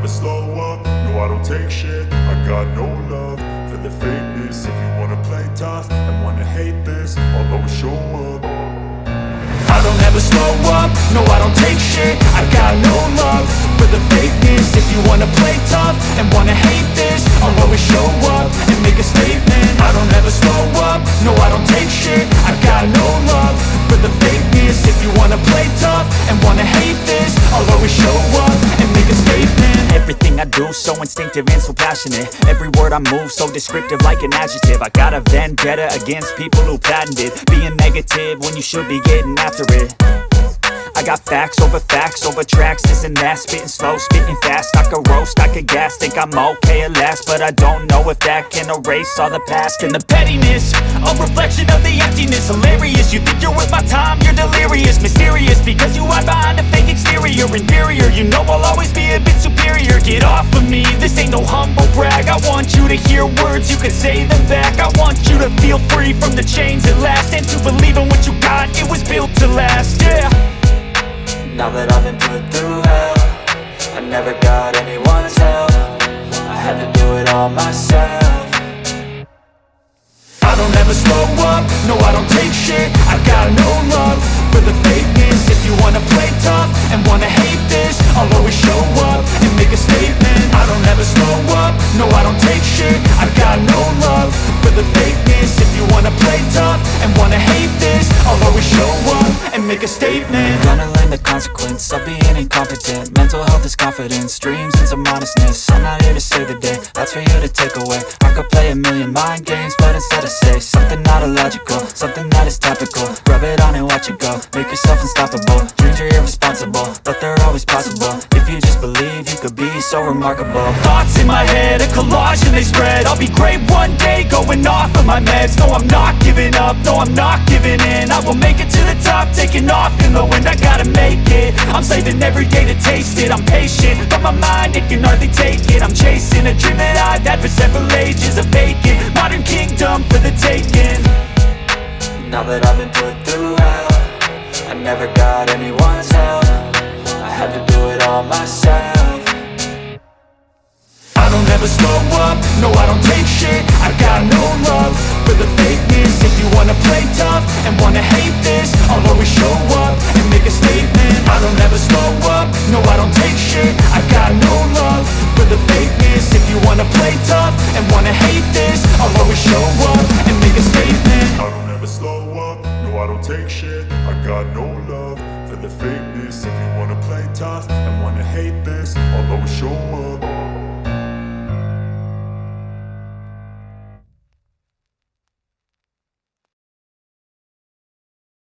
slow up, no I don't take shit. I got no love for the fakeness. If you wanna play tough and wanna hate this, I'll always show up. I don't ever slow up, no I don't take shit. I got no love for the fakeness. If you wanna play tough and wanna hate this, I'll always show up and make a statement. I don't ever slow up, no I don't take shit. I got no love for the fakeness. If you wanna play tough and wanna hate this, I'll always show up and make a statement. Everything I do so instinctive and so passionate. Every word I move so descriptive like an adjective. I got a vendetta against people who patented being negative when you should be getting after it. I got facts over tracks, this and that. Spitting slow, spitting fast, I could roast, I could gas. Think I'm okay at last, but I don't know if that can erase all the past. And the pettiness, a reflection of the emptiness. Hilarious, you think you're worth my time, you're delirious. Mysterious, because you hide behind a fake exterior. Inferior, you know I'll always be a bit superior. Get off of me, this ain't no humble brag. I want you to hear words, you can say them back. I want you to feel free from the chains at last, and to believe in what you got, it was built to last, yeah. Now that I've been put through hell, I never got anyone's help. I had to do it all myself. I don't ever slow up, no I don't take shit. I got no love for the fakeness. If you wanna play tough and wanna hate this, I'll always show up and make a statement. I don't ever slow up, no I don't take shit. I got no love for the fakeness. If you wanna play tough and wanna hate this, I'll always show up and make a statement. Gonna learn the consequence of being incompetent. Mental health is confidence, dreams and some honestness. I'm not here to save the day, that's for you to take away. I could play a million mind games, but instead I say something not illogical, something that is topical. Rub it on and watch it go, make yourself unstoppable. Dreams are irresponsible, but they're always possible. If you just believe, you could be so remarkable. Thoughts in my head, a collage and they spread. I'll be great one day, going off of my meds. No, I'm not giving up, no, I'm not giving in. I will make it to the top, taking off in the wind. I gotta make it, I'm saving every day to taste it. I'm patient, but my mind, it can hardly take it. I'm chasing a dream that I've had for several ages. A vacant, modern kingdom for the taking. Now that I've been put through hell, I never got anyone's help. I had to do it all myself. I don't ever slow up, no I don't take shit. I got no love for the fakeness. If you wanna play tough and wanna hate this, I'll always show up and make a statement. I don't ever slow up, no I don't take shit. I got no love for the fakeness. If you wanna play tough and wanna hate